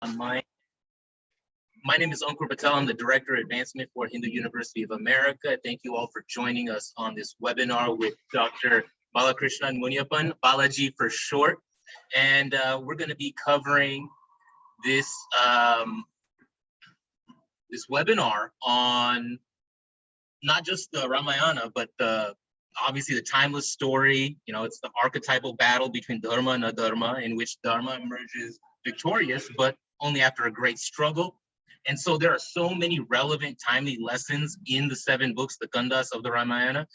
on my name is Ankur Patel. I'm the Director of Advancement for Hindu University of America. Thank you all for joining us on this webinar with Dr. Balakrishnan Muniappan, Balaji for short. And we're going to be covering this, this webinar on not just the Ramayana, but obviously the timeless story. You know, it's the archetypal battle between Dharma and Adharma, in which Dharma emerges victorious, but only after a great struggle. And so there are so many relevant, timely lessons in the 7 books, the Kandas of the Ramayana,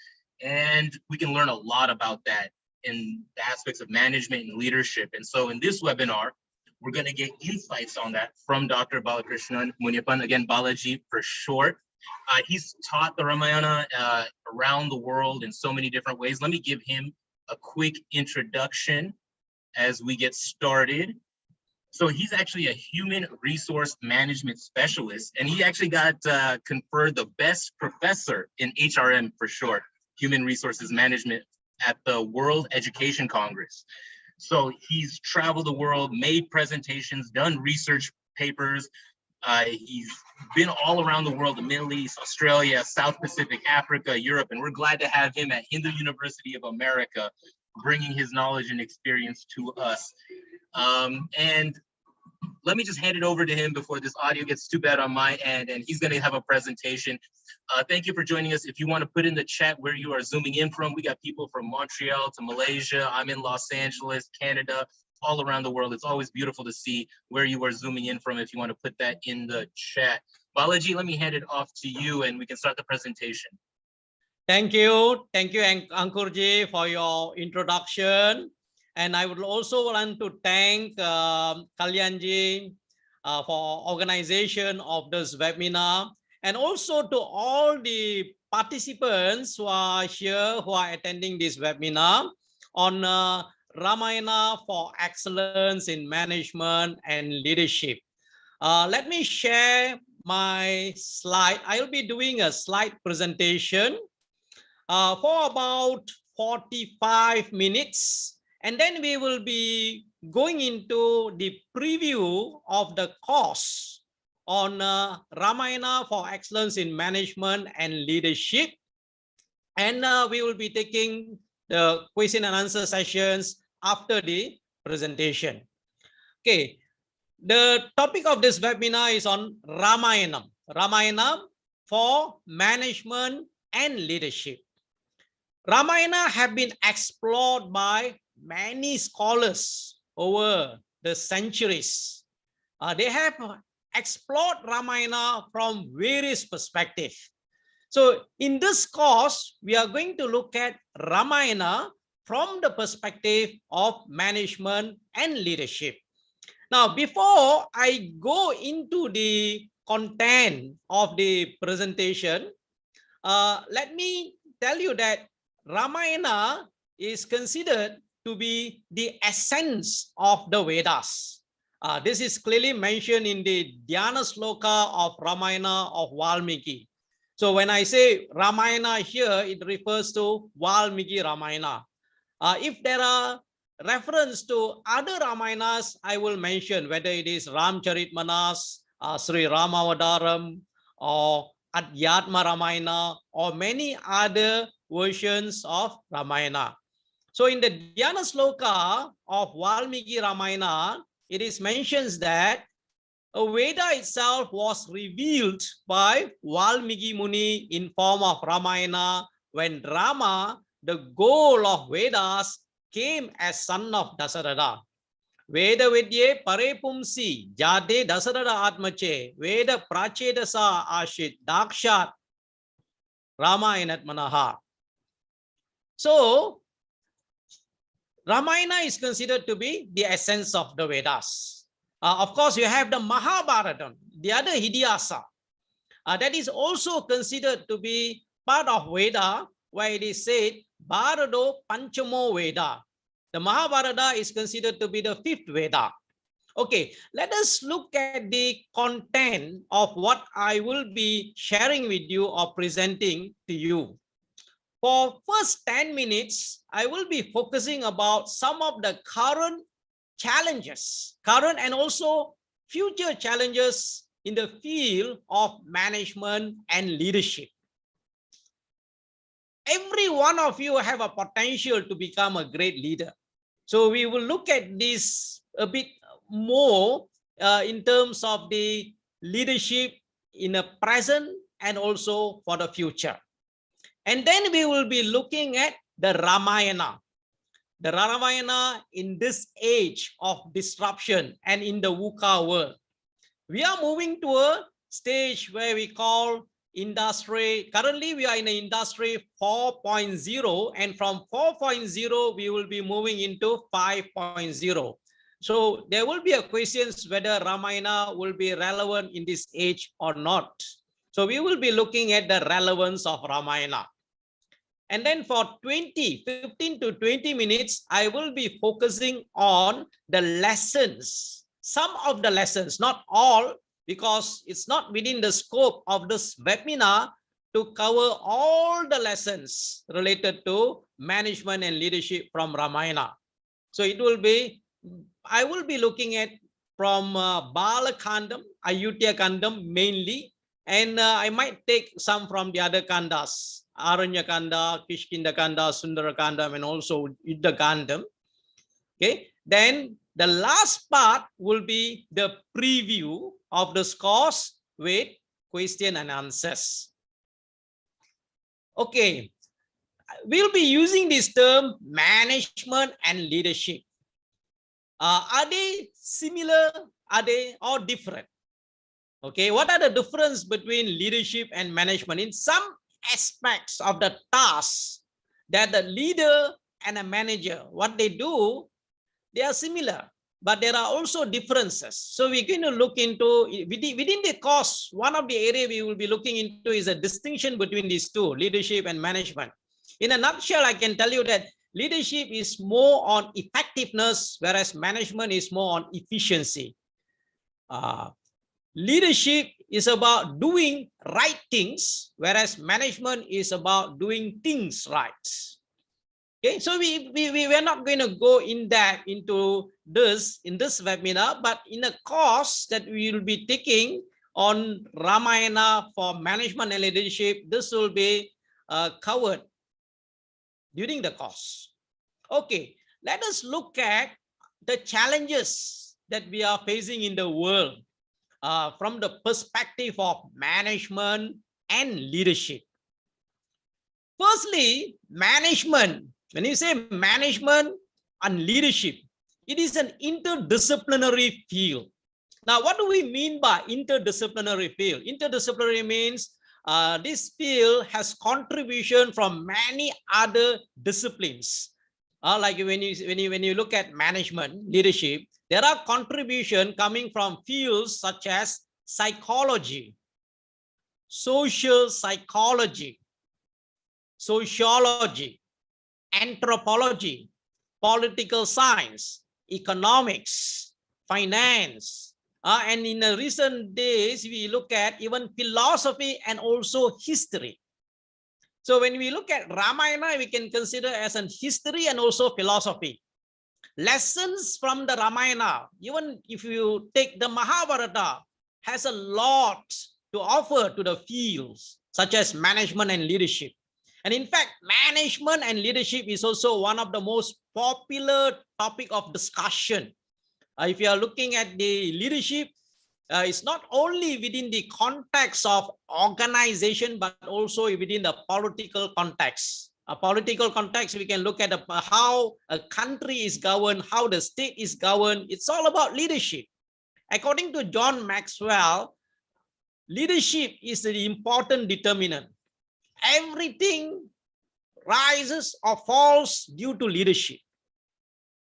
and we can learn a lot about that in the aspects of management and leadership. And so in this webinar, we're going to get insights on that from Dr. Balakrishnan Muniappan, again, Balaji for short. He's taught the Ramayana around the world in so many different ways. Let me give him a quick introduction as we get started. So he's actually a human resource management specialist, and he actually got conferred the best professor in HRM for short, human resources management, at the World Education Congress. So he's traveled the world, made presentations, done research papers. He's been all around the world, the Middle East, Australia, South Pacific, Africa, Europe, and we're glad to have him at Hindu University of America, bringing his knowledge and experience to us. And let me just hand it over to him before this audio gets too bad on my end, and he's going to have a presentation. Thank you for joining us. If you want to put in the chat where you are zooming in from, we got people from Montreal to Malaysia. I'm in Los Angeles, Canada, all around the world. It's always beautiful to see where you are zooming in from if you want to put that in the chat. Balaji, let me hand it off to you and we can start the presentation. Thank you, Ankurji, for your introduction. And I would also want to thank Kalyanji for organization of this webinar, and also to all the participants who are here, who are attending this webinar on Ramayana for Excellence in Management and Leadership. Let me share my slide. I'll be doing a slide presentation for about 45 minutes. And then we will be going into the preview of the course on Ramayana for Excellence in Management and Leadership. And we will be taking the question and answer sessions after the presentation. Okay, the topic of this webinar is on Ramayana, Ramayana for Management and Leadership. Ramayana have been explored by many scholars over the centuries. They have explored Ramayana from various perspectives. So in this course, we are going to look at Ramayana from the perspective of management and leadership. Now, before I go into the content of the presentation, let me tell you that Ramayana is considered to be the essence of the Vedas. This is clearly mentioned in the Dhyana Sloka of Ramayana of Valmiki. So when I say Ramayana here, it refers to Valmiki Ramayana. If there are reference to other Ramayanas, I will mention whether it is Ramcharitmanas, Sri Ramavadaram, or Adhyatma Ramayana, or many other versions of Ramayana. So in the Dhyana Sloka of Valmiki Ramayana, it is mentioned that a Veda itself was revealed by Valmiki Muni in form of Ramayana when Rama, the goal of Vedas, came as son of Dasaratha. Veda Vidye Pare Pumsi Jade Dasaratha Atmache Veda Prachedasa Ashit Dakshat Ramayanat Manaha. So Ramayana is considered to be the essence of the Vedas. Of course, you have the Mahabharata, the other Idiasa. That is also considered to be part of Veda, where it is said, Bharado Panchamo Veda. The Mahabharata is considered to be the 5th Veda. Okay, let us look at the content of what I will be sharing with you or presenting to you. For first 10 minutes, I will be focusing about some of the current challenges, current and also future challenges in the field of management and leadership. Every one of you have a potential to become a great leader. So we will look at this a bit more in terms of the leadership in the present and also for the future. And then we will be looking at the Ramayana. The Ramayana in this age of disruption and in the VUCA world. We are moving to a stage where we call industry. Currently, we are in the industry 4.0, and from 4.0, we will be moving into 5.0. So there will be a questions whether Ramayana will be relevant in this age or not. So we will be looking at the relevance of Ramayana. And then for 15 to 20 minutes, I will be focusing on the lessons, some of the lessons, not all, because it's not within the scope of this webinar to cover all the lessons related to management and leadership from Ramayana. So it will be, I will be looking at from Balakandam, Ayutthaya Kandam mainly, and I might take some from the other Kandas, Aranya Kanda, Kishkinda Kanda, Sundara Kandam, and also Yuddha Kandam. Okay, then the last part will be the preview of the course with question and answers. Okay, we'll be using this term management and leadership. Are they similar? Are they all different? Okay, what are the difference between leadership and management? In some aspects of the tasks that the leader and a manager, what they do, they are similar, but there are also differences. So we're going to look into, within the course, one of the areas we will be looking into is a distinction between these two, leadership and management. In a nutshell, I can tell you that leadership is more on effectiveness, whereas management is more on efficiency. Leadership is about doing right things, whereas management is about doing things right. Okay, so we're not going to go into this in this webinar, but in a course that we will be taking on Ramayana for management and leadership, this will be covered during the course. Okay, let us look at the challenges that we are facing in the world from the perspective of management and leadership. Firstly, management. When you say management and leadership, it is an interdisciplinary field. Now, what do we mean by interdisciplinary field? Interdisciplinary means this field has contribution from many other disciplines. Like when you look at management, leadership, there are contributions coming from fields such as psychology, social psychology, sociology, anthropology, political science, economics, finance, and in the recent days, we look at even philosophy and also history. So when we look at Ramayana, we can consider as an history and also philosophy. Lessons from the Ramayana, even if you take the Mahabharata, has a lot to offer to the fields such as management and leadership. And in fact, management and leadership is also one of the most popular topic of discussion. If you are looking at the leadership, it's not only within the context of organization, but also within the political context. A political context, we can look at how a country is governed, how the state is governed. It's all about leadership. According to John Maxwell, leadership is the important determinant. Everything rises or falls due to leadership,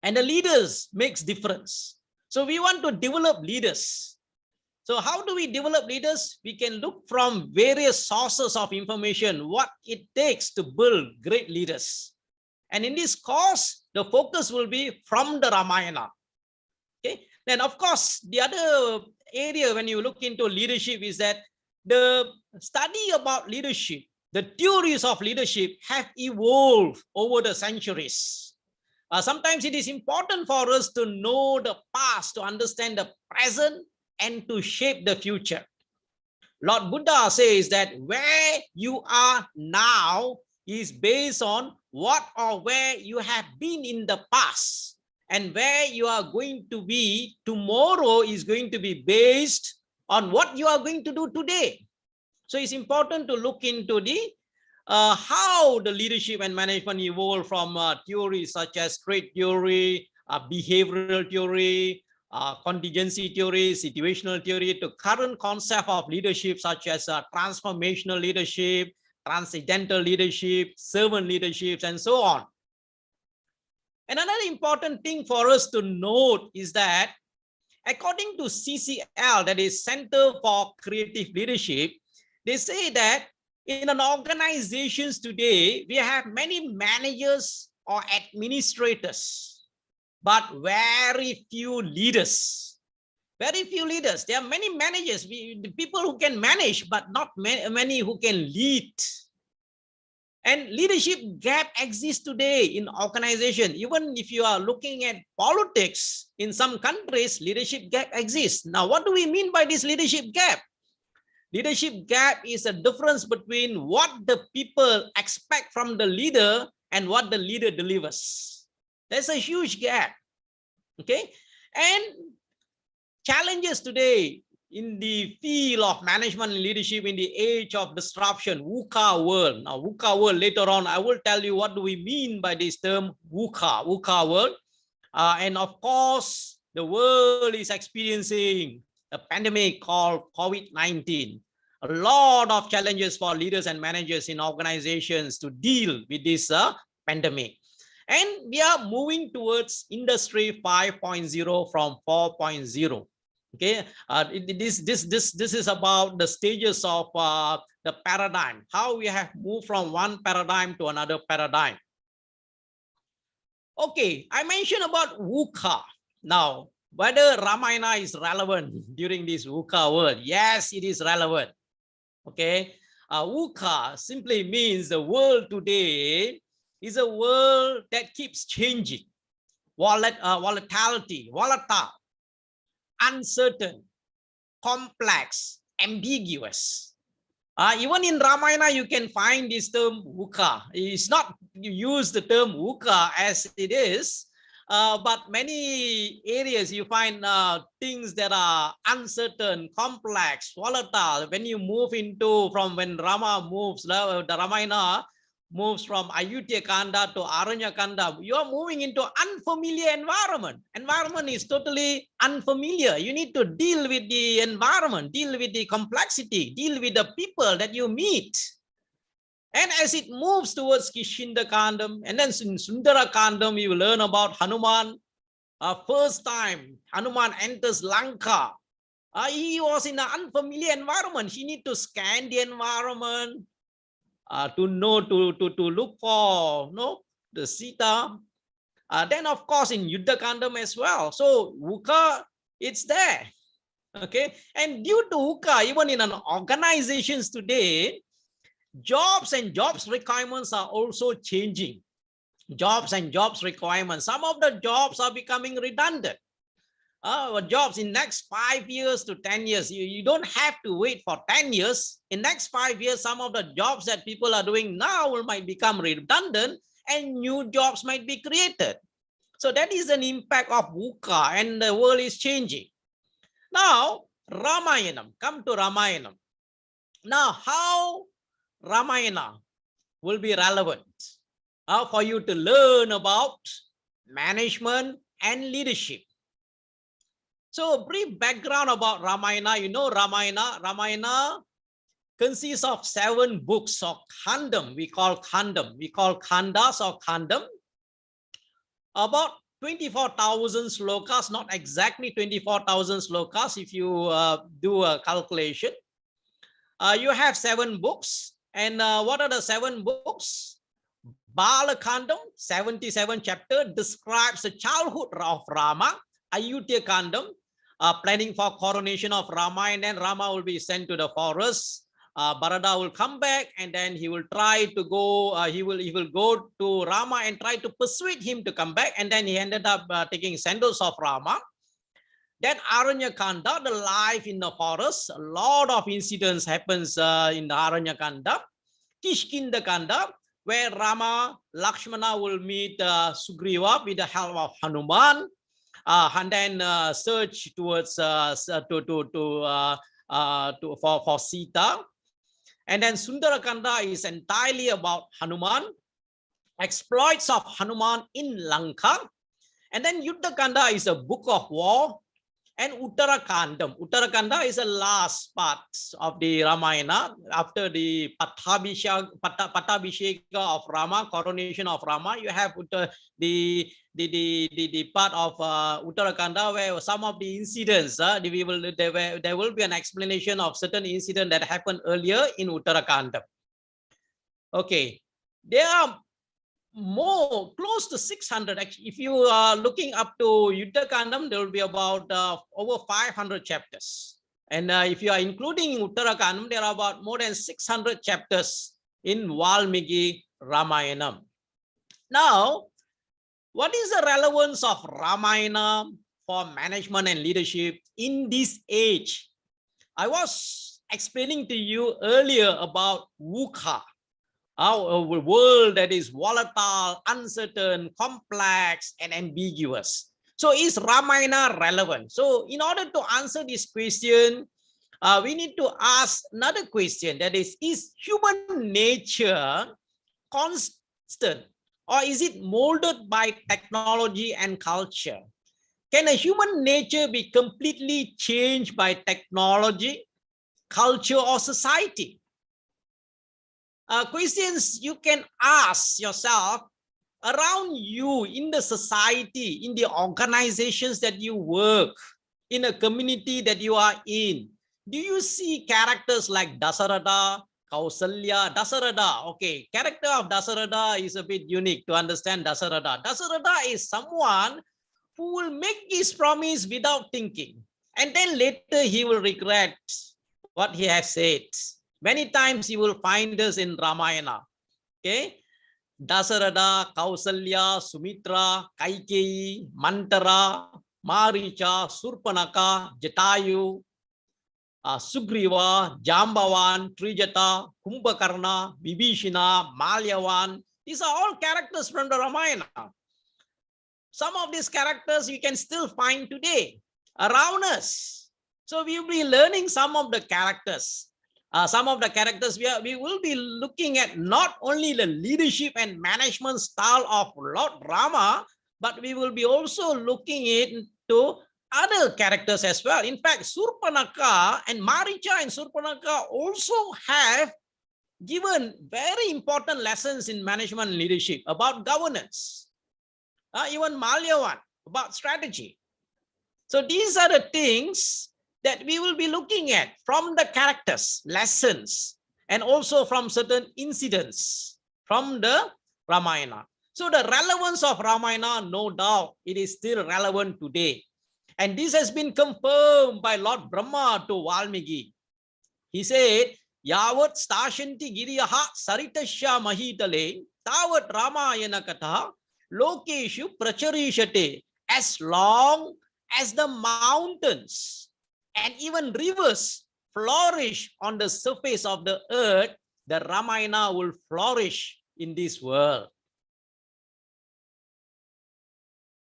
and the leaders makes difference. So we want to develop leaders. So how do we develop leaders? We can look from various sources of information, what it takes to build great leaders. And in this course, the focus will be from the Ramayana. Okay. Then of course, the other area when you look into leadership is that the study about leadership, the theories of leadership have evolved over the centuries. Sometimes it is important for us to know the past to understand the present and to shape the future. Lord Buddha says that where you are now is based on what or where you have been in the past, and where you are going to be tomorrow is going to be based on what you are going to do today. So it's important to look into the how the leadership and management evolve from theories such as trait theory, behavioral theory, contingency theory, situational theory, to current concept of leadership such as transformational leadership, transcendental leadership, servant leadership, and so on. And another important thing for us to note is that according to CCL, that is Center for Creative Leadership, they say that in an organizations today, we have many managers or administrators, but very few leaders. Very few leaders. There are many managers, the people who can manage, but not many who can lead. And leadership gap exists today in organization. Even if you are looking at politics, in some countries, leadership gap exists. Now, what do we mean by this leadership gap? Leadership gap is a difference between what the people expect from the leader and what the leader delivers. There's a huge gap. Okay. And challenges today in the field of management and leadership in the age of disruption, VUCA world. Now, VUCA world, later on, I will tell you what do we mean by this term VUCA world. And of course, the world is experiencing a pandemic called COVID-19. A lot of challenges for leaders and managers in organizations to deal with this pandemic. And we are moving towards Industry 5.0 from 4.0. Okay, this is about the stages of the paradigm, how we have moved from one paradigm to another paradigm. Okay, I mentioned about VUCA. Now, whether Ramayana is relevant during this VUCA world? Yes, it is relevant. Okay, VUCA simply means the world today is a world that keeps changing, volatile, uncertain, complex, ambiguous. Even in Ramayana, you can find this term VUCA. It's not you use the term VUCA as it is, but many areas you find things that are uncertain, complex, volatile. When you move into from when Rama moves, the Ramayana moves from Ayutthaya Kanda to Aranya Kanda, you are moving into unfamiliar environment. Environment is totally unfamiliar. You need to deal with the environment, deal with the complexity, deal with the people that you meet. And as it moves towards Kishinda Kandam, and then in Sundara Kandam, you learn about Hanuman. First time Hanuman enters Lanka, he was in an unfamiliar environment. He need to scan the environment, to know, to look for the Sita. Then of course in Yuddha Kandam as well. So VUCA, it's there. Okay, and due to VUCA, even in an organizations today, jobs and jobs requirements are also changing. Jobs and jobs requirements. Some of the jobs are becoming redundant. Jobs in next 5 years to 10 years, you don't have to wait for 10 years. In next 5 years, some of the jobs that people are doing now might become redundant and new jobs might be created. So that is an impact of VUCA, and the world is changing. Now, Ramayanam, come to Ramayanam. Now, how Ramayana will be relevant for you to learn about management and leadership. So a brief background about Ramayana. You know Ramayana consists of 7 books of Khandam. We call Khandas or Khandam. About 24,000 slokas, not exactly 24,000 slokas if you do a calculation. You have 7 books. And what are the 7 books? Balakandam, 77 chapter, describes the childhood of Rama. Ayutthaya Kandam, planning for coronation of Rama, and then Rama will be sent to the forest. Bharata will come back, and then he will try to go, he will go to Rama and try to persuade him to come back, and then he ended up taking sandals of Rama. Then Aranyakanda, the life in the forest, a lot of incidents happens in the Aranyakanda. Kishkindakanda, where Rama, Lakshmana will meet Sugriva with the help of Hanuman, and then search towards for Sita. And then Sundarakanda is entirely about Hanuman, exploits of Hanuman in Lanka. And then Yuddhakanda is a book of war. And Uttarakanda is the last part of the Ramayana after the Pattabhisheka of Rama, coronation of Rama. You have the part of Uttarakanda where some of the incidents, there will be an explanation of certain incident that happened earlier in Uttarakanda. Okay, there are more, close to 600. Actually, if you are looking up to Yuddhakandam, there will be about over 500 chapters. And if you are including Uttarakandam, there are about more than 600 chapters in Valmiki Ramayana. Now, what is the relevance of Ramayana for management and leadership in this age? I was explaining to you earlier about VUCA, a world that is volatile, uncertain, complex, and ambiguous. So is Ramayana relevant? So in order to answer this question, we need to ask another question, that is human nature constant, or is it molded by technology and culture? Can a human nature be completely changed by technology, culture, or society? Questions you can ask yourself around you in the society, in the organizations that you work, in a community that you are in. Do you see characters like Dasarada, Kausalya, Dasarada? Okay, character of Dasarada is a bit unique to understand Dasarada. Dasarada is someone who will make his promise without thinking, and then later he will regret what he has said. Many times you will find this in Ramayana. Okay, Dasarada, Kausalya, Sumitra, Kaikeyi, Mantara, Maricha, Surpanaka, Jatayu, Sugriva, Jambavan, Trijata, Kumbhakarna, Vibhishana, Malyavan. These are all characters from the Ramayana. Some of these characters you can still find today around us. So we will be learning some of the characters. We will be looking at not only the leadership and management style of Lord Rama, but we will be also looking into other characters as well. In fact, Surpanaka and Maricha and Surpanaka also have given very important lessons in management and leadership about governance. Even Malyavan about strategy. So these are the things that we will be looking at from the characters, lessons, and also from certain incidents from the Ramayana. So the relevance of Ramayana, no doubt, it is still relevant today. And this has been confirmed by Lord Brahma to Valmiki. He said, Yavat stashanti giriyaha saritasya mahitale tavat Ramayana katha lokeshu pracharishate. As long as the mountains and even rivers flourish on the surface of the earth, the Ramayana will flourish in this world.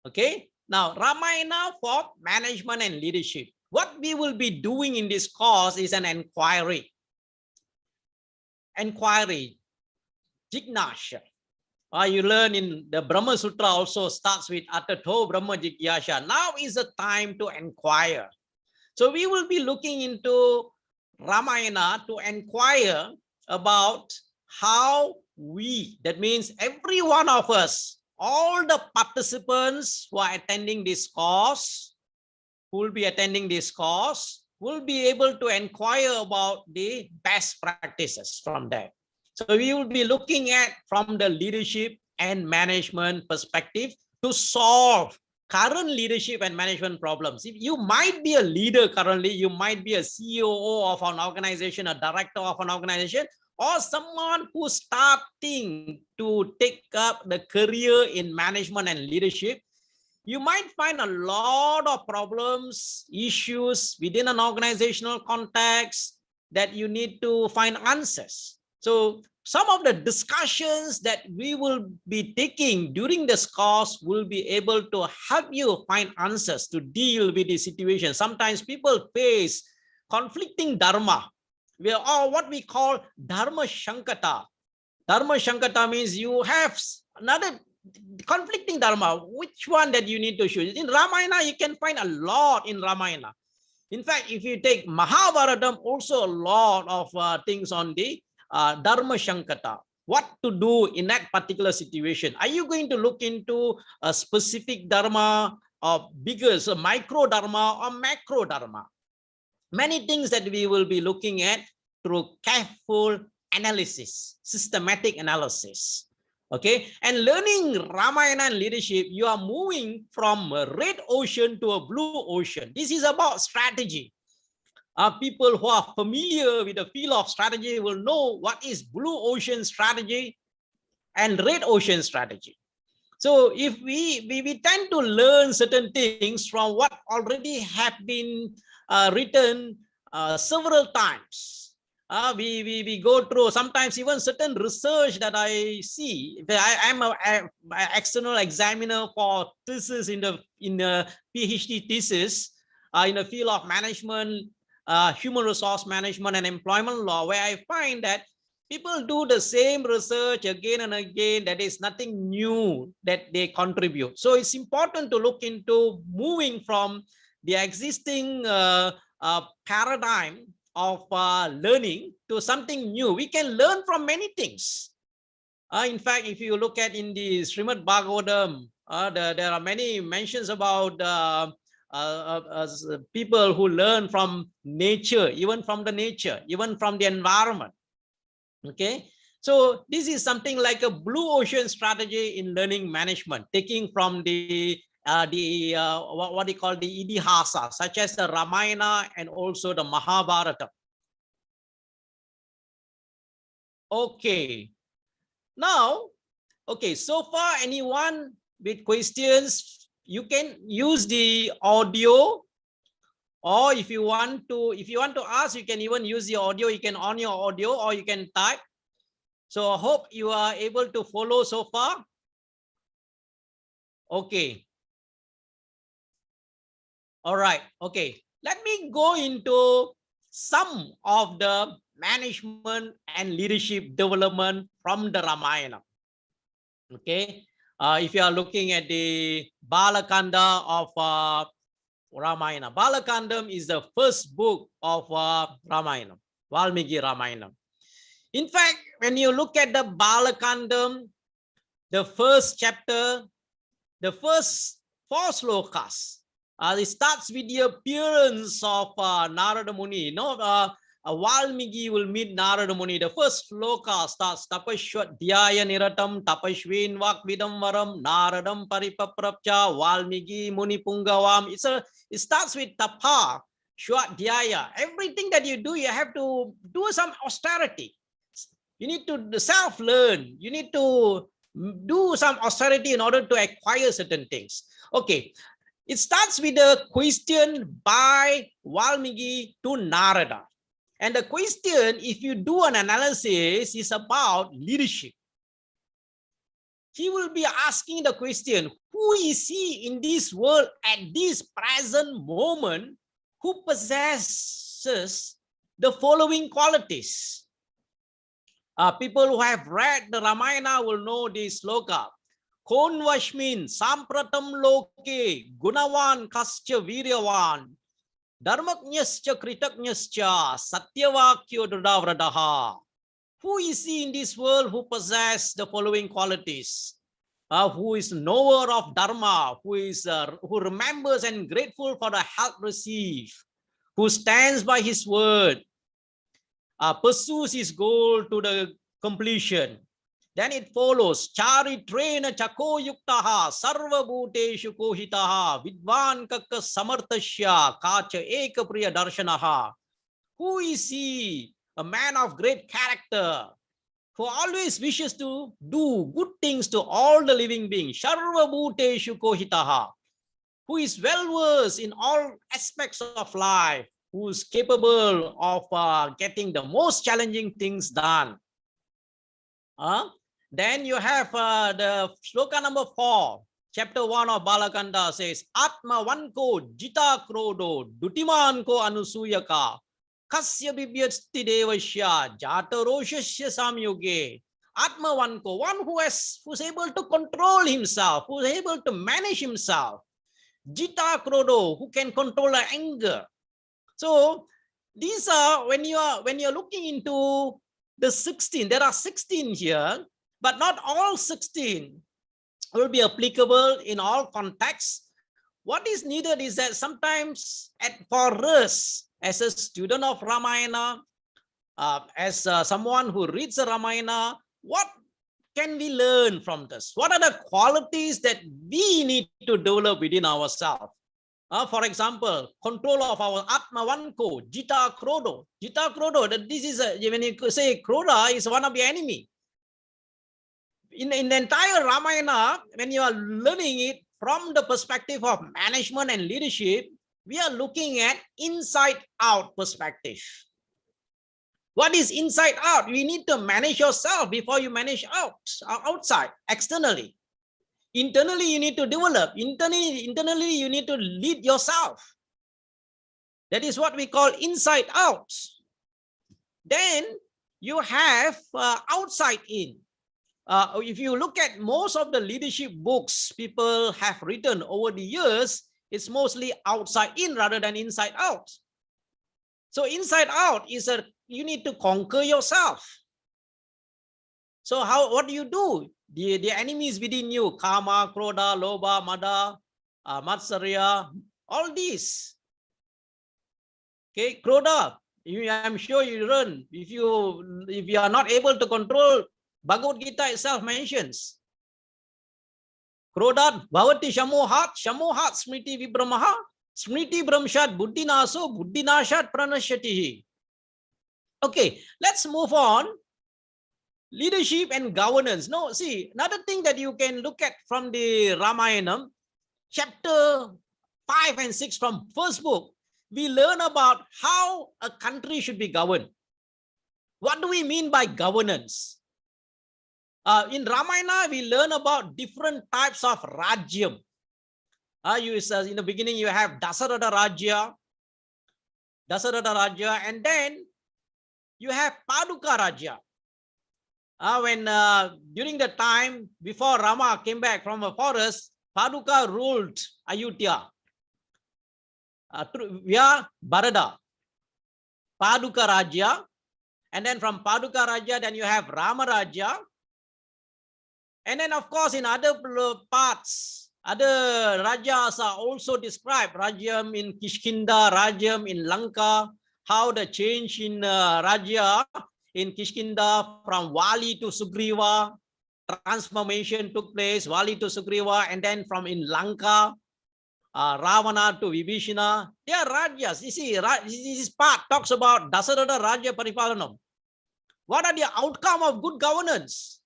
Okay, now Ramayana for management and leadership. What we will be doing in this course is an inquiry. Jignasha. You learn in the Brahma Sutra also starts with Atato Brahma Jigyasha. Now is the time to inquire. So we will be looking into Ramayana to inquire about how we, that means every one of us, all the participants who are attending this course, who will be attending this course, will be able to inquire about the best practices from there. So we will be looking at from the leadership and management perspective to solve current leadership and management problems. If you might be a leader currently, you might be a CEO of an organization, a director of an organization, or someone who's starting to take up the career in management and leadership. you might find a lot of problems, issues within an organizational context that you need to find answers. So some of the discussions that we will be taking during this course will be able to help you find answers to deal with the situation. Sometimes people face conflicting dharma, or what we call dharma shankata. Dharma shankata means you have another conflicting dharma. Which one that you need to choose? In Ramayana, you can find a lot in Ramayana. In fact, if you take Mahabharatam, also a lot of things on the dharma shankata. What to do in that particular situation? Are you going to look into a specific dharma or bigger, so micro dharma or macro dharma? Many things that we will be looking at through careful analysis, systematic analysis. Okay, and learning Ramayana and leadership, you are moving from a red ocean to a blue ocean. This is about strategy. People who are familiar with the field of strategy will know what is blue ocean strategy and red ocean strategy. So if we tend to learn certain things from what already have been written several times. We go through sometimes even certain research that I see. I'm an external examiner for thesis in the PhD thesis in the field of management, human resource management and employment law, where I find that people do the same research again and again. That is nothing new that they contribute. So it's important to look into moving from the existing paradigm of learning to something new. We can learn from many things. In fact, if you look at in the Srimad Bhagavatam, there are many mentions about people who learn from nature, even from the nature, even from the environment. Okay, so this is something like a blue ocean strategy in learning management, taking from the what they call the idihasa, such as the Ramayana and also the Mahabharata. Okay, now, okay, so far anyone with questions, you can use the audio, or if you want to ask, you can even use the audio. You can on your audio or you can type. So I hope you are able to follow so far. Okay. All right. Okay. Let me go into some of the management and leadership development from the Ramayana. Okay. If you are looking at the Balakanda of Ramayana, Balakandam is the first book of Ramayana, Valmiki Ramayana. In fact, when you look at the Balakandam, the first chapter, the first 4 slokas, it starts with the appearance of Narada Muni. Valmiki will meet Narada Muni. The first sloka starts Tapashvat Dhyaya Niratam Tapashvin Vakvidam Varam Naradam Paripaprapcha Valmiki Muni Pungavam. It starts with Tapa, Shwadhyaya. Everything that you do, you have to do some austerity. You need to self-learn. You need to do some austerity in order to acquire certain things. Okay. It starts with a question by Valmiki to Narada. And the question, if you do an analysis, is about leadership. He will be asking the question, who is he in this world at this present moment who possesses the following qualities? People who have read the Ramayana will know this sloka. Konvashmin sampratam loke gunavan kascha viryavan dharmaknyascha kritaknyascha satyavakyo drudavradaha. Who is he in this world who possesses the following qualities? Who is knower of dharma, who remembers and grateful for the help received, who stands by his word, pursues his goal to the completion. Then it follows, Charitrena chako yuktaha sarva bhuteshu kohitaha vidvan kakka samartasya kacha eka priya darshanaha. Who is he? A man of great character, who always wishes to do good things to all the living beings. Sarva bhuteshu kohitaha. who is well versed in all aspects of life, who is capable of getting the most challenging things done. Then you have the sloka number 4, chapter 1 of Balakanda says, Atma vanko jita krodo dutimanko anusuyaka kasya bibhyasti devasya jata roshasya samyoge. Atma vanko, one who's able to control himself, who's able to manage himself. Jita krodo, who can control the anger. So these are when you're looking into the 16, there are 16 here, but not all 16 will be applicable in all contexts. What is needed is that sometimes for us as a student of Ramayana, as someone who reads the Ramayana, what can we learn from this? What are the qualities that we need to develop within ourselves? For example, control of our Atma Vanko, Jita Krodo. Jita Krodo, this is, when you say Kroda is one of the enemy. In the entire Ramayana, when you are learning it from the perspective of management and leadership, we are looking at inside-out perspective. What is inside out? You need to manage yourself before you manage outside, externally. Internally, you need to develop. Internally, you need to lead yourself. That is what we call inside out. Then you have outside in. If you look at most of the leadership books people have written over the years, it's mostly outside in rather than inside out. So inside out is you need to conquer yourself. So what do you do? The enemies within you, Kama, Kroda, Lobha, Mada, Matsarya, all these. Okay, Kroda, I'm sure you learn. If you are not able to control, Bhagavad Gita itself mentions. Krodat bhavati shamohat, shamohat smriti vibramaha, smriti bramshat buddhinaso, buddhinashat pranashyatihi. Okay, let's move on. Leadership and governance. No, see, another thing that you can look at from the Ramayana, chapter 5 and 6 from first book, we learn about how a country should be governed. What do we mean by governance? In Ramayana, we learn about different types of Rajyam. In the beginning, you have Dasarada Rajya, and then you have Paduka Rajya. During the time before Rama came back from the forest, Paduka ruled Ayodhya via Bharata. Paduka Rajya, and then from Paduka Rajya, then you have Rama Rajya. And then, of course, in other parts, other Rajas are also described. Rajyam in Kishkinda, Rajyam in Lanka, how the change in Rajya in Kishkinda from Vali to Sugriva, transformation took place, Vali to Sugriva, and then from in Lanka, Ravana to Vibhishana. They are Rajas. You see, this part talks about Dasarada Rajya Paripalanam. What are the outcome of good governance?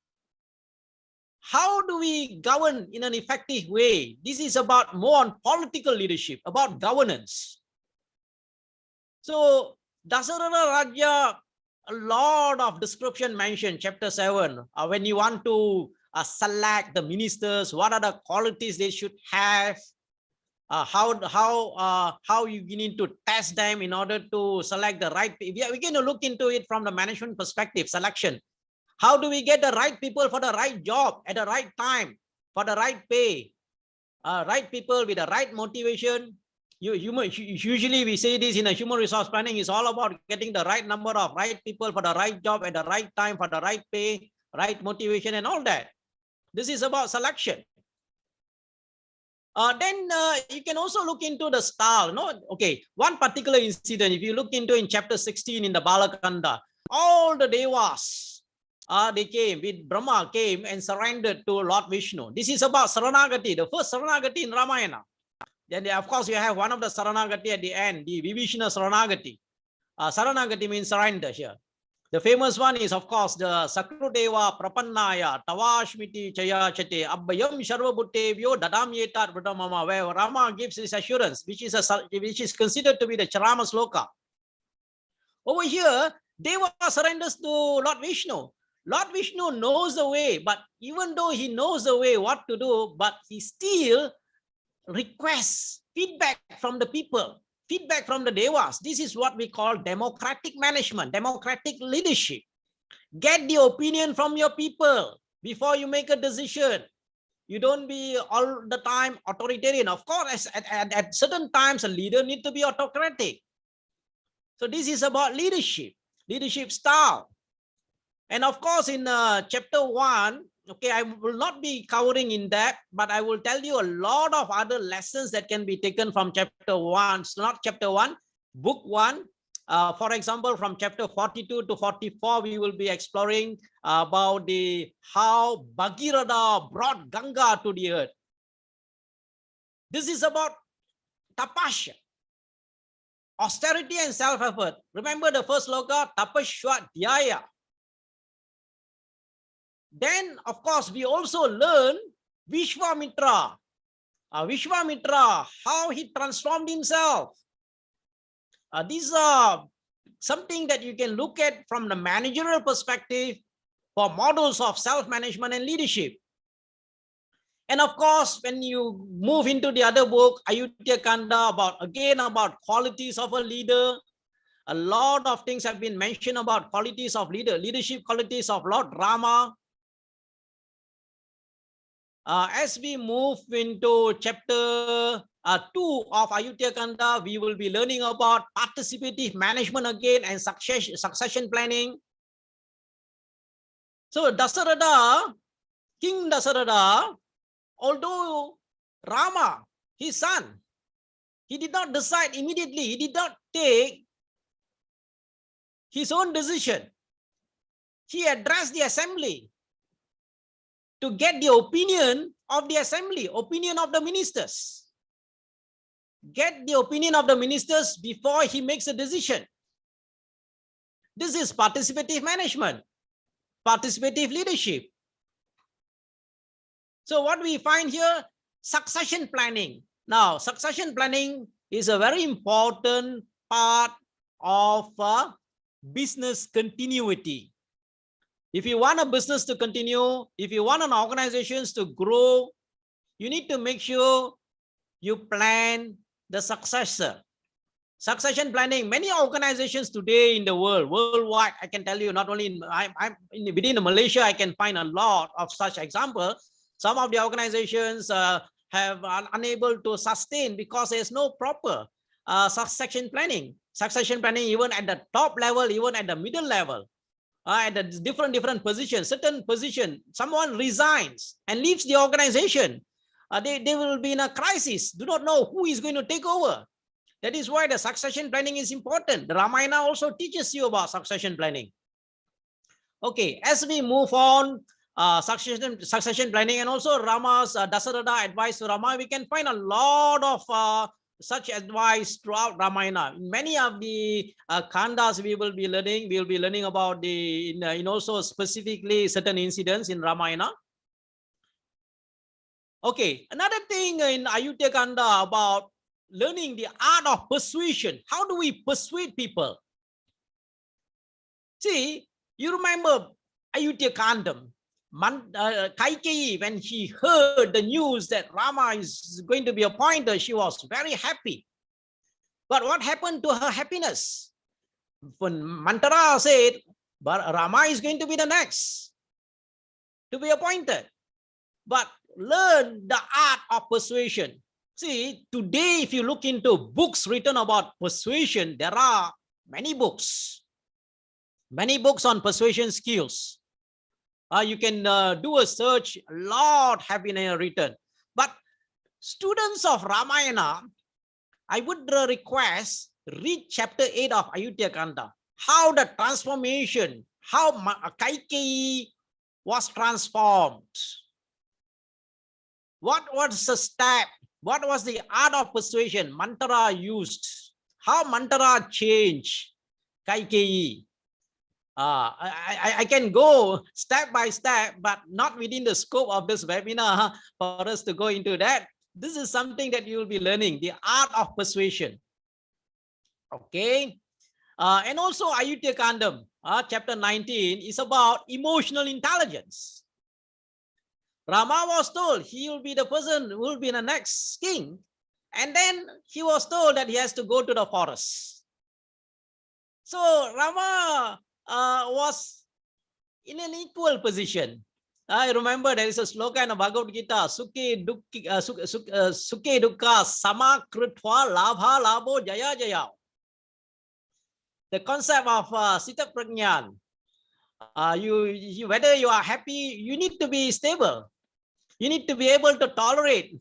How do we govern in an effective way? This is about more on political leadership, about governance. So, Dasarada Rajya, a lot of description mentioned, chapter 7, when you want to select the ministers, what are the qualities they should have, how you need to test them in order to select the right people. We're going to look into it from the management perspective, selection. How do we get the right people for the right job at the right time, for the right pay, right people with the right motivation? Usually we say this in a human resource planning is all about getting the right number of right people for the right job at the right time, for the right pay, right motivation and all that. This is about selection. Then you can also look into the style. No? Okay, one particular incident, if you look into in chapter 16 in the Balakanda, all the Devas, they came, with Brahma came and surrendered to Lord Vishnu. This is about Saranagati, the first Saranagati in Ramayana. Then of course you have one of the Saranagati at the end, the Vibhishana Saranagati. Saranagati means surrender here. The famous one is, of course, the Sakrudeva Prapannaya Tavashmiti Chayachate Abbayam Sharvabhuttevyo Dadam Yetat Vridamama, where Rama gives this assurance, which is considered to be the Charama Sloka. Over here, Deva surrenders to Lord Vishnu. Lord Vishnu knows the way, but even though he knows the way what to do, but he still requests feedback from the people, feedback from the Devas. This is what we call democratic management, democratic leadership. Get the opinion from your people before you make a decision. You don't be all the time authoritarian. Of course, at certain times, a leader needs to be autocratic. So this is about leadership, leadership style. And of course, in chapter 1, okay, I will not be covering in depth, but I will tell you a lot of other lessons that can be taken from chapter 1. So not chapter 1, book 1. For example, from chapter 42 to 44, we will be exploring about how Bhagirath brought Ganga to the earth. This is about tapasya, austerity and self-effort. Remember the first sloka, tapashwa dhyaya. Then, of course, we also learn Vishwamitra. Vishwamitra, how he transformed himself. These are something that you can look at from the managerial perspective for models of self-management and leadership. And of course, when you move into the other book, Ayodhya Kanda, about qualities of a leader, a lot of things have been mentioned about qualities of leadership qualities of Lord Rama. As we move into chapter 2 of Ayodhya Kanda, we will be learning about participative management again and succession planning. So Dasaratha, King Dasaratha, although Rama, his son, he did not decide immediately. He did not take his own decision. He addressed the assembly to get the opinion of the assembly, opinion of the ministers. Get the opinion of the ministers before he makes a decision. This is participative management, participative leadership. So what we find here, succession planning. Now, succession planning is a very important part of business continuity. If you want a business to continue, if you want an organization to grow, you need to make sure you plan the successor. Succession planning, many organizations today in the world, worldwide, I can tell you, not only within Malaysia, I can find a lot of such examples. Some of the organizations are unable to sustain because there's no proper succession planning. Succession planning, even at the top level, even at the middle level. At the different positions, certain position, someone resigns and leaves the organization. They will be in a crisis, do not know who is going to take over. That is why the succession planning is important. The Ramayana also teaches you about succession planning. Okay, as we move on, succession planning and also Rama's Dasaratha advice to Rama, we can find a lot of such advice throughout Ramayana. In many of the kandas we will be learning about in also specifically certain incidents in Ramayana. Okay, another thing in Ayodhya Kanda about learning the art of persuasion. How do we persuade people? See, you remember Ayodhya Kandam, Kaikeyi, when she heard the news that Rama is going to be appointed, she was very happy. But what happened to her happiness? When Mantara said, but Rama is going to be the next to be appointed. But learn the art of persuasion. See, today, if you look into books written about persuasion, there are many books on persuasion skills. You can do a search, a lot have been written. But students of Ramayana, I would request, read chapter 8 of Ayodhya Kanda. How the transformation, how Kaikeyi was transformed. What was the step? What was the art of persuasion Mantara used? How Mantara changed Kaikeyi? I can go step by step, but not within the scope of this webinar for us to go into that. This is something that you will be learning, the art of persuasion. Okay. And also Ayutthaya Kandam, chapter 19 is about emotional intelligence. Rama was told he will be the person who will be the next king. And then he was told that he has to go to the forest. So Rama was in an equal position. I remember there is a sloka in the Bhagavad Gita, Sukhe Dukkha Sama Krutva Labha Labho Jaya Jaya. The concept of Sita Prajnan, whether you are happy, you need to be stable. You need to be able to tolerate.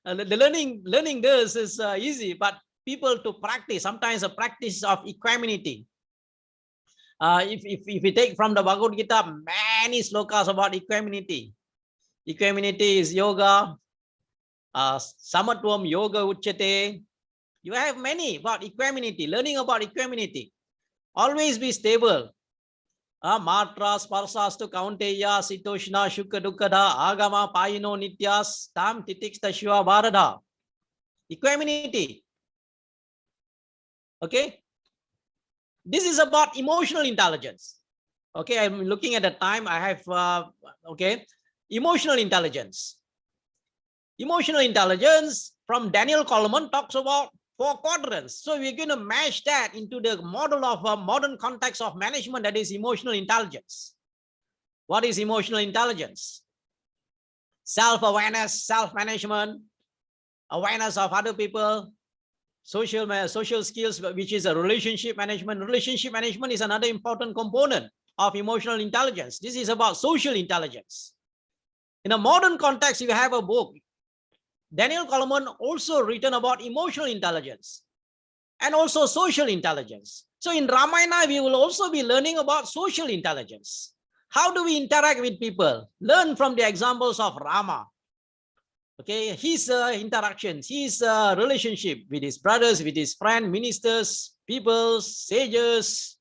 The learning this is easy, but people to practice, sometimes a practice of equanimity. If we take from the Bhagavad Gita, many slokas about equanimity. Equanimity is yoga. Samatvam yoga uchyate. You have many about equanimity, learning about equanimity. Always be stable. Matra, Sparsastu, Kaunteya, Sitoshna, Shukha, Dukkada, Agama, Payino, Nityas, Tam, Titiksta, Shiva, Bharada. Equanimity. Okay. This is about emotional intelligence. Okay. I'm looking at the time. I have, okay. Emotional intelligence. Emotional intelligence from Daniel Coleman talks about 4 quadrants. So we're going to mash that into the model of a modern context of management, that is emotional intelligence. What is emotional intelligence? Self-awareness, self-management, awareness of other people, social skills, which is a relationship management. Relationship management is another important component of emotional intelligence. This is about social intelligence. In a modern context, you have a book, Daniel Coleman also written about emotional intelligence and also social intelligence. So in Ramayana, we will also be learning about social intelligence. How do we interact with people? Learn from the examples of Rama. Okay, his interactions, his relationship with his brothers, with his friends, ministers, people, sages.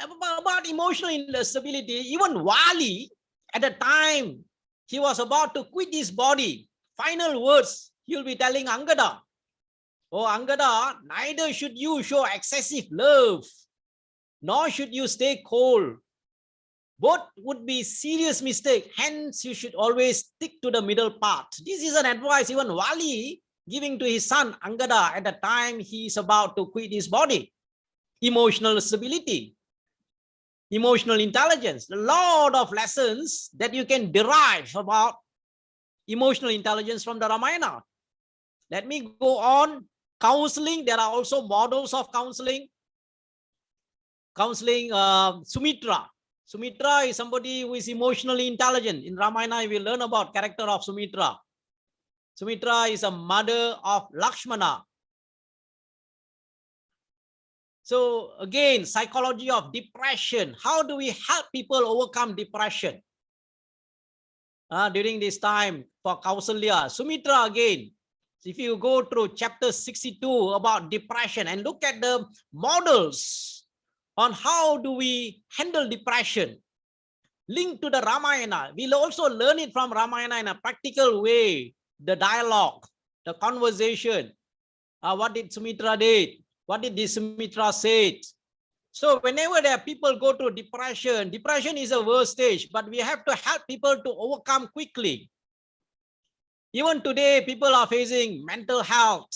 About emotional instability, even Wali, at the time he was about to quit his body, final words he will be telling Angada, oh Angada, neither should you show excessive love, nor should you stay cold. Both would be serious mistake. Hence, you should always stick to the middle path. This is an advice even Wali giving to his son Angada at the time he is about to quit his body. Emotional stability. Emotional intelligence, a lot of lessons that you can derive about emotional intelligence from the Ramayana. Let me go on. Counseling, there are also models of counseling. Counseling, Sumitra. Sumitra is somebody who is emotionally intelligent. In Ramayana, we learn about character of Sumitra. Sumitra is a mother of Lakshmana. So again, psychology of depression. How do we help people overcome depression? During this time for Kausalya, Sumitra again. If you go through chapter 62 about depression and look at the models on how do we handle depression, linked to the Ramayana, we'll also learn it from Ramayana in a practical way. The dialogue, the conversation, what did Sumitra did? What did this Sumitra say? So whenever there are people go through depression, depression is a worst stage, but we have to help people to overcome quickly. Even today, people are facing mental health.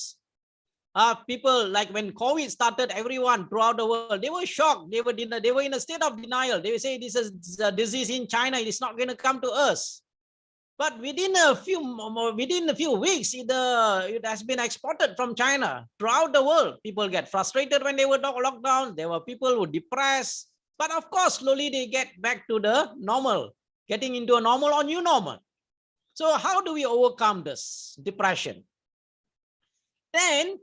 People, like when COVID started, everyone throughout the world, they were shocked. They were in a state of denial. They say this is a disease in China. It is not going to come to us. But within a few weeks, it has been exported from China throughout the world. People get frustrated when they were locked down. There were people who depressed. But of course, slowly they get back to the normal, getting into a normal or new normal. So how do we overcome this depression? Then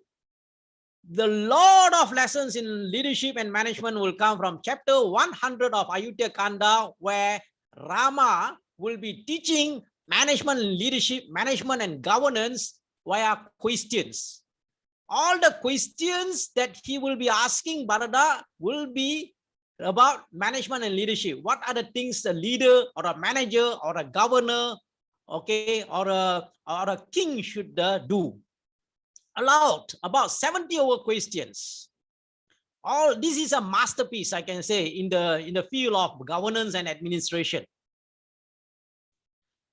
the lot of lessons in leadership and management will come from chapter 100 of Ayutthaya Kanda, where Rama will be teaching management and leadership, management and governance via questions. all the questions that he will be asking Bharata will be about management and leadership. What are the things a leader or a manager or a governor, okay, or a king should do? A lot, about 70 over questions. All this is a masterpiece, I can say, in the field of governance and administration.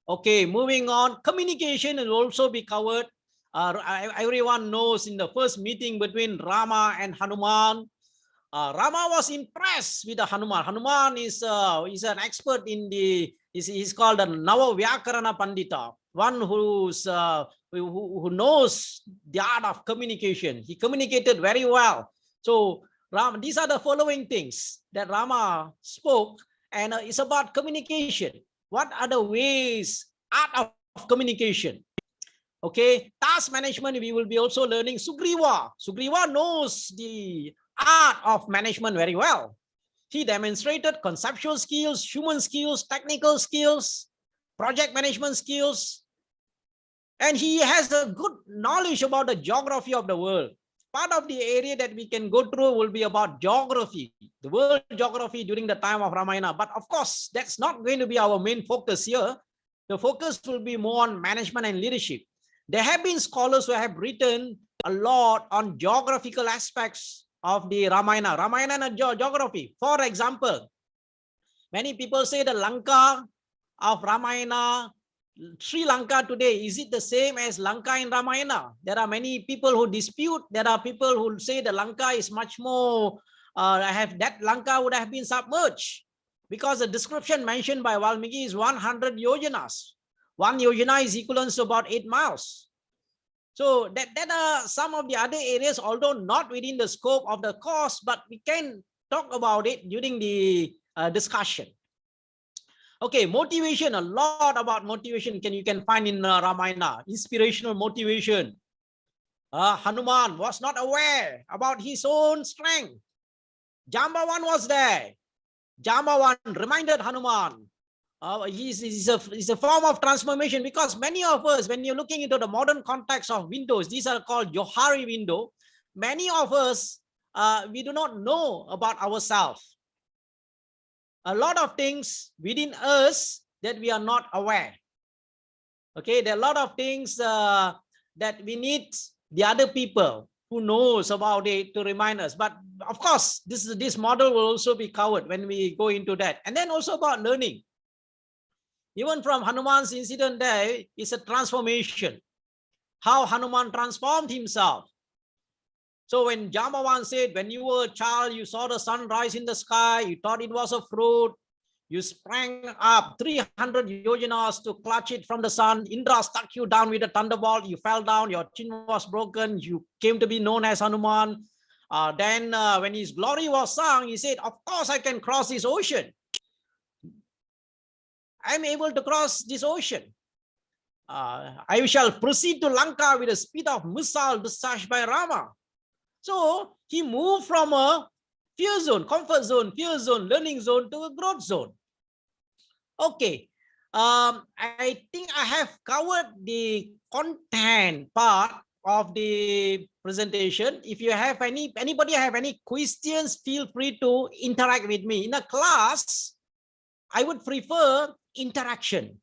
Okay, moving on. Communication will also be covered. Everyone knows in the first meeting between Rama and Hanuman, Rama was impressed with the Hanuman. Hanuman is an expert in he's called a Nava Vyakarana Pandita, one who knows the art of communication. He communicated very well. So these are the following things that Rama spoke, and it's about communication. What are the ways, art of communication? Okay, task management, we will be also learning Sugriva. Sugriva knows the art of management very well. He demonstrated conceptual skills, human skills, technical skills, project management skills, and he has a good knowledge about the geography of the world. Part of the area that we can go through will be about geography, the world geography during the time of Ramayana. But of course, that's not going to be our main focus here. The focus will be more on management and leadership. There have been scholars who have written a lot on geographical aspects of the Ramayana and geography. For example, many people say the Lanka of Ramayana, Sri Lanka today, is it the same as Lanka in Ramayana? There are many people who dispute. There are people who say the Lanka is much more, that Lanka would have been submerged, because the description mentioned by Valmiki is 100 yojanas. 1 yojana is equivalent to about 8 miles. So that are some of the other areas, although not within the scope of the course, but we can talk about it during the discussion. Okay, motivation, a lot about motivation you can find in Ramayana. Inspirational motivation. Hanuman was not aware about his own strength. Jambavan was there. Jambavan reminded Hanuman. Is a form of transformation, because many of us, when you're looking into the modern context of windows, these are called Johari window. Many of us, we do not know about ourselves. A lot of things within us that we are not aware. Okay, there are a lot of things that we need the other people who knows about it to remind us. But of course, this model will also be covered when we go into that. And then also about learning. Even from Hanuman's incident there is a transformation. How Hanuman transformed himself. So when Jambavan said, when you were a child, you saw the sun rise in the sky, you thought it was a fruit, you sprang up 300 yojanas to clutch it from the sun. Indra struck you down with a thunderbolt, you fell down, your chin was broken, you came to be known as Hanuman. Then when his glory was sung, he said, of course I can cross this ocean. I'm able to cross this ocean. I shall proceed to Lanka with the speed of missile discharged by Rama. So he moved from a fear zone, comfort zone, fear zone, learning zone to a growth zone. Okay, I think I have covered the content part of the presentation. If you have anybody have any questions, feel free to interact with me. In a class, I would prefer interaction.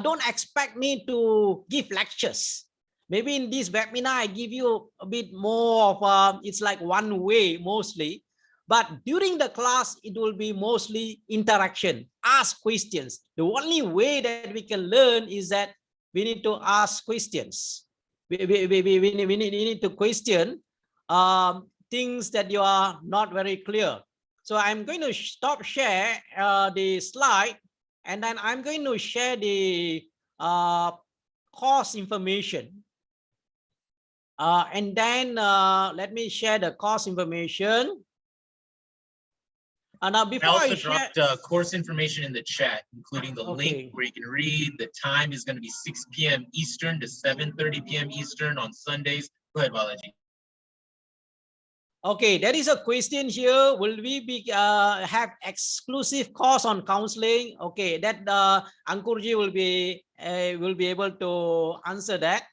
Don't expect me to give lectures. Maybe in this webinar, I give you a bit more of, it's like one way mostly. But during the class, it will be mostly interaction, ask questions. The only way that we can learn is that we need to ask questions. We need to question things that you are not very clear. So I'm going to stop share the slide, and then I'm going to share the course information. And then let me share the course information. Now before I also dropped course information in the chat, including the link where you can read. The time is going to be 6 p.m. Eastern to 7:30 p.m. Eastern on Sundays. Go ahead, Balaji. Okay, there is a question here. Will we be have exclusive course on counseling? Okay, that Ankurji will be able to answer that.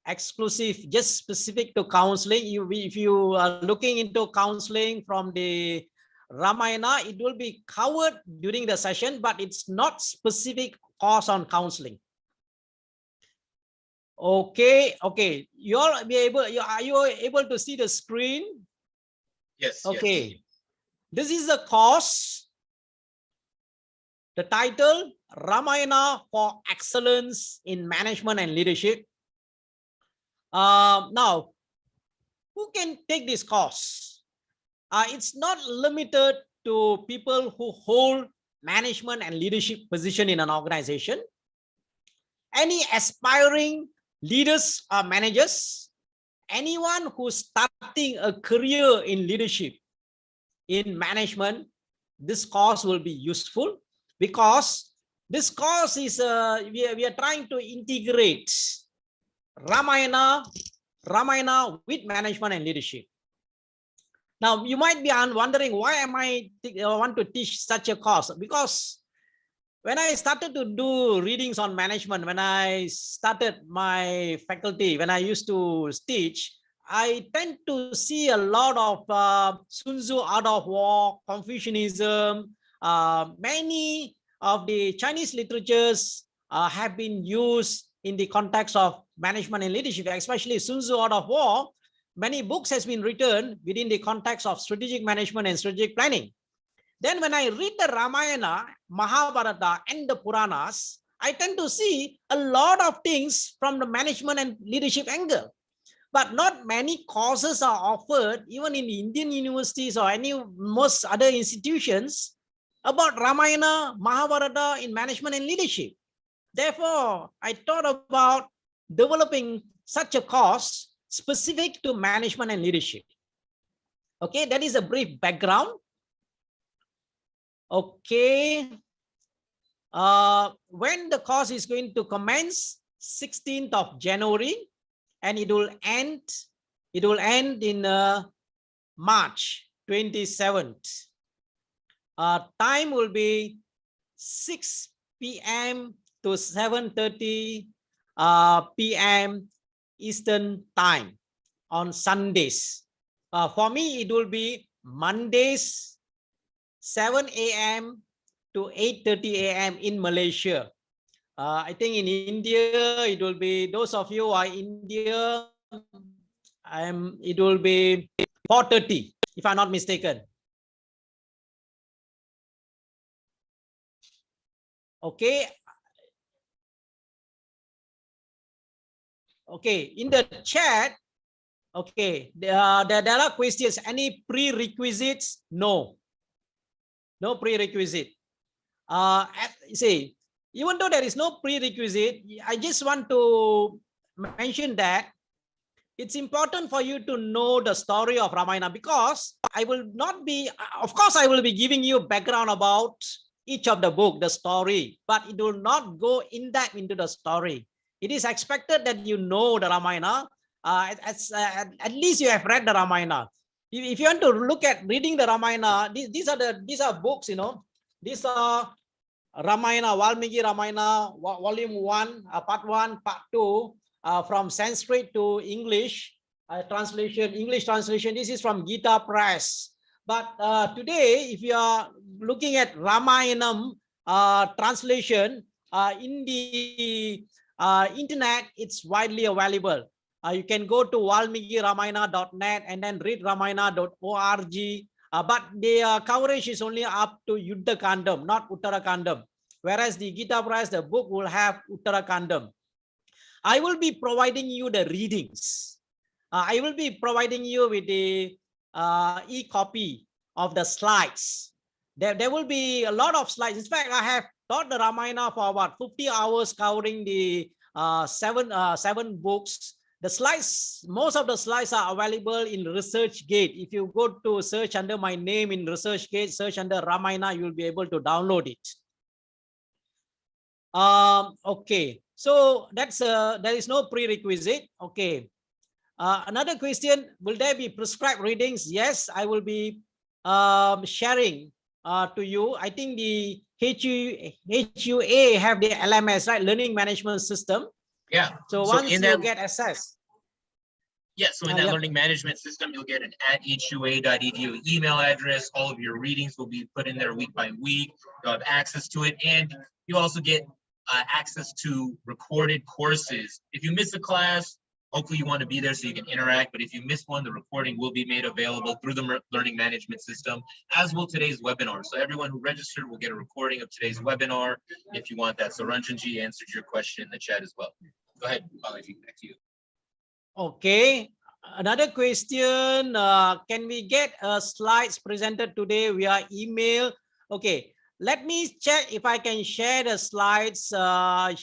exclusive, just specific to counseling. If you are looking into counseling from the Ramayana, it will be covered during the session, but it's not specific course on counseling. Okay, you all be able. Are you able to see the screen? Yes. Okay, yes. This is the course. The title, Ramayana for Excellence in Management and Leadership. Now, who can take this course? It's not limited to people who hold management and leadership position in an organization. Any aspiring leaders or managers, anyone who's starting a career in leadership, in management, this course will be useful, because this course is we are trying to integrate Ramayana with management and leadership. Now you might be wondering, why am I want to teach such a course? Because when I started to do readings on management, when I started my faculty, when I used to teach, I tend to see a lot of Sun Tzu Art of War, Confucianism. Many of the Chinese literatures have been used in the context of management and leadership, especially Sun Tzu Art of War. Many books has been written within the context of strategic management and strategic planning. Then when I read the Ramayana, Mahabharata, and the Puranas, I tend to see a lot of things from the management and leadership angle. But not many courses are offered, even in Indian universities or most other institutions, about Ramayana, Mahabharata in management and leadership. Therefore, I thought about developing such a course specific to management and leadership. Okay, that is a brief background. Okay, when the course is going to commence, 16th of January, and it will end in March 27th. Time will be 6 p.m. to 7:30 p.m. Eastern time on Sundays. For me, it will be Mondays 7 a.m. to 8:30 a.m. in Malaysia. I think in India, it will be, those of you who are in India, it will be 4:30, if I'm not mistaken. Okay. Okay, in the chat, okay, there are questions. Any prerequisites? No. No prerequisite. See, even though there is no prerequisite, I just want to mention that it's important for you to know the story of Ramayana, because I will not be, of course, I will be giving you background about each of the book, the story, but it will not go in depth into the story. It is expected that you know the Ramayana. At least you have read the Ramayana. If you want to look at reading the Ramayana, these are books, you know. These are Ramayana, Valmiki Ramayana, volume 1, part 1, part 2, from Sanskrit to English translation. English translation. This is from Gita Press. But today, if you are looking at Ramayanam translation in the internet, it's widely available. You can go to valmikiramana.net and then read ramayana.org. But the coverage is only up to Yuddha Kandam, not Uttara Kandam. Whereas the Gita Press, the book will have Uttara Kandam. I will be providing you the readings. I will be providing you with the e-copy of the slides. There will be a lot of slides. In fact, I have taught the Ramayana for about 50 hours covering the seven books. The slides, most of the slides are available in ResearchGate. If you go to search under my name in ResearchGate, search under Ramayana, you will be able to download it. Okay, so that's there is no prerequisite. Okay, another question: will there be prescribed readings? Yes, I will be sharing to you. I think the HUA have the LMS, right? Learning Management System. Yeah. So once you get access, Yeah, so in that Yeah. learning management system, you'll get an @hua.edu email address. All of your readings will be put in there week by week. You'll have access to it, and you also get access to recorded courses. If you miss a class, hopefully you want to be there so you can interact. But if you miss one, the recording will be made available through the learning management system, as will today's webinar. So everyone who registered will get a recording of today's webinar if you want that. So Ranjanji answered your question in the chat as well. Go ahead, Balaji, back to you. Okay. Another question, can we get slides presented today via email? Okay, let me check if I can share the slides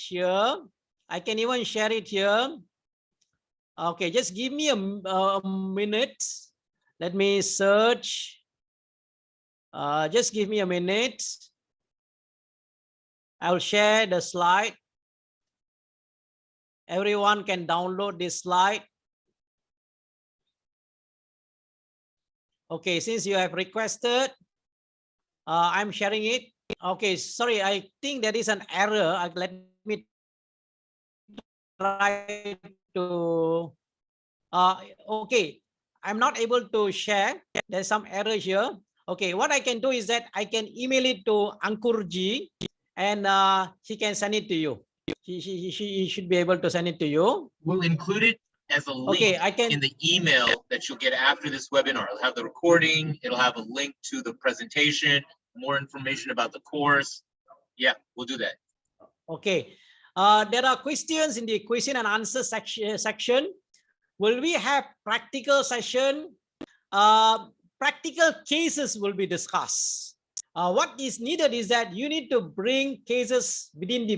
here. I can even share it here. Okay, just give me a minute. Let me search. Just give me a minute. I'll share the slide. Everyone can download this slide. Okay, since you have requested, I'm sharing it. Okay, sorry, I think there is an error. Let me try to, okay, I'm not able to share. There's some error here. Okay, what I can do is that I can email it to Ankurji and he can send it to you. He should be able to send it to you. We'll include it as a link Okay, in the email that you'll get after this webinar. It'll have the recording, it'll have a link to the presentation, more information about the course. Yeah, we'll do that. Okay. There are questions in the question and answer section. Will we have practical session? Practical cases will be discussed. What is needed is that you need to bring cases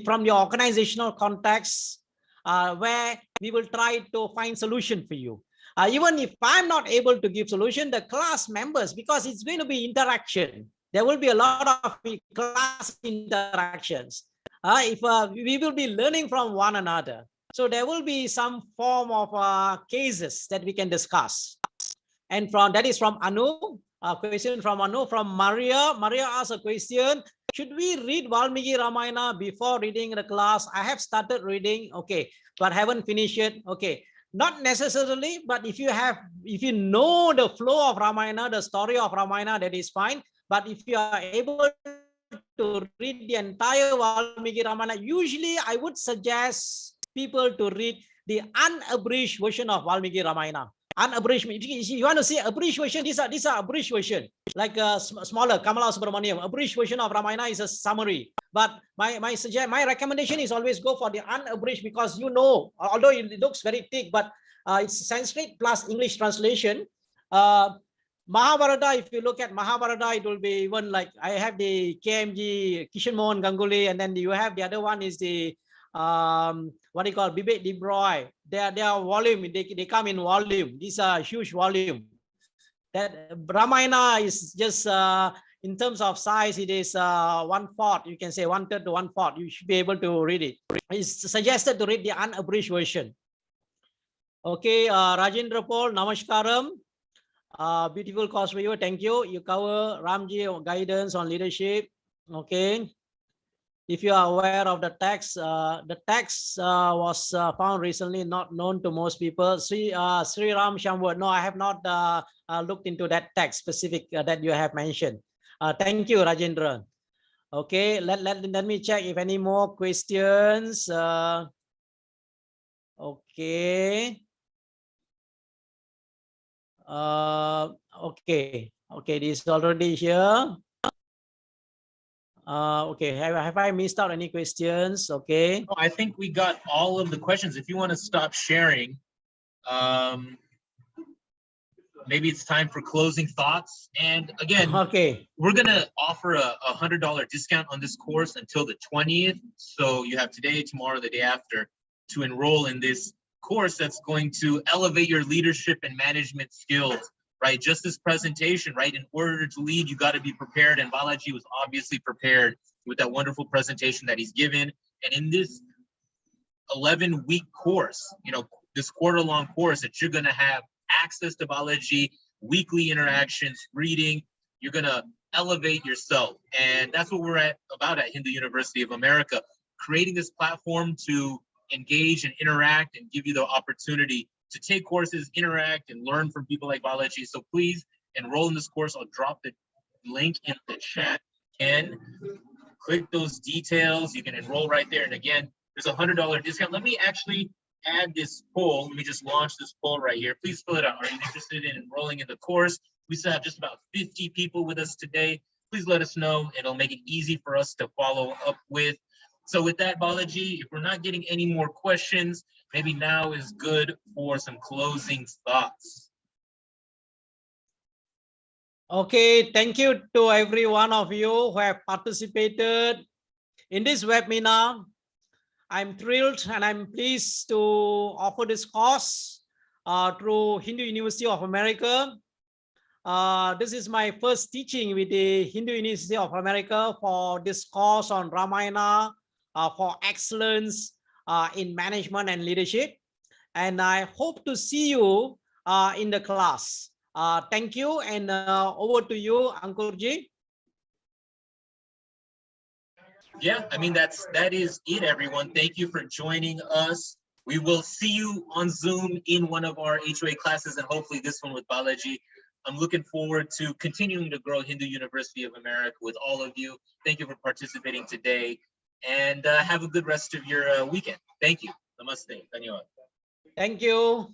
from your organizational context where we will try to find solution for you. Even if I'm not able to give solution, the class members, because it's going to be interaction, there will be a lot of class interactions. If we will be learning from one another, so there will be some form of cases that we can discuss. And that is from Anu. A question from Anu. From Maria. Maria asked a question. Should we read Valmiki Ramayana before reading the class? I have started reading, okay, but haven't finished it. Okay, not necessarily, but if you know the flow of Ramayana, the story of Ramayana, that is fine. But if you are able to read the entire Valmiki Ramayana, usually I would suggest people to read the unabridged version of Valmiki Ramayana. Unabridged, if you want to see abridged version, these are abridged version, like smaller Kamala Subramaniam. Abridged version of Ramayana is a summary. But my recommendation is always go for the unabridged, because although it looks very thick, but it's Sanskrit plus English translation. Mahabharata, if you look at Mahabharata, it will be even like I have the KMG Kishan Mohan Ganguly, and then you have the other one is the what do you call Bibek Debroy. They are volume. They come in volume. These are huge volume. That Ramayana is just in terms of size, it is 1/4. You can say 1/3 to 1/4. You should be able to read it. It's suggested to read the unabridged version. Okay, Rajendra Paul, Namaskaram. Beautiful course for you. Thank you. You cover Ramji guidance on leadership. Okay. If you are aware of the text was found recently, not known to most people. Sri Ram Shamwat. No, I have not looked into that text specific that you have mentioned. Thank you, Rajendra. Okay, let me check if any more questions. Okay. Okay, this is already here. Okay, have I missed out any questions? Okay. Oh, I think we got all of the questions. If you want to stop sharing, maybe it's time for closing thoughts. And again, okay, we're gonna offer a $100 discount on this course until the 20th. So you have today, tomorrow, the day after to enroll in this course that's going to elevate your leadership and management skills, right? Just this presentation, right? In order to lead, you got to be prepared. And Balaji was obviously prepared with that wonderful presentation that he's given. And in this 11-week course, this quarter-long course that you're going to have access to Balaji, weekly interactions, reading, you're going to elevate yourself. And that's what we're about at Hindu University of America, creating this platform to engage and interact and give you the opportunity to take courses, interact, and learn from people like Balaji. So please enroll in this course. I'll drop the link in the chat and click those details. You can enroll right there. And again, there's $100 discount. Let me actually add this poll. Let me just launch this poll right here. Please fill it out. Are you interested in enrolling in the course? We still have just about 50 people with us today. Please let us know. It'll make it easy for us to follow up with. So with that, Balaji, if we're not getting any more questions, maybe now is good for some closing thoughts. Okay, thank you to every one of you who have participated in this webinar. I'm thrilled and I'm pleased to offer this course through Hindu University of America. This is my first teaching with the Hindu University of America for this course on Ramayana for excellence in management and leadership. And I hope to see you in the class. Thank you, and over to you, Ankurji. Yeah, I mean, that is it, everyone. Thank you for joining us. We will see you on Zoom in one of our HOA classes, and hopefully this one with Balaji. I'm looking forward to continuing to grow Hindu University of America with all of you. Thank you for participating today, and have a good rest of your weekend. Thank you. Namaste. Dhanyawad. Thank you.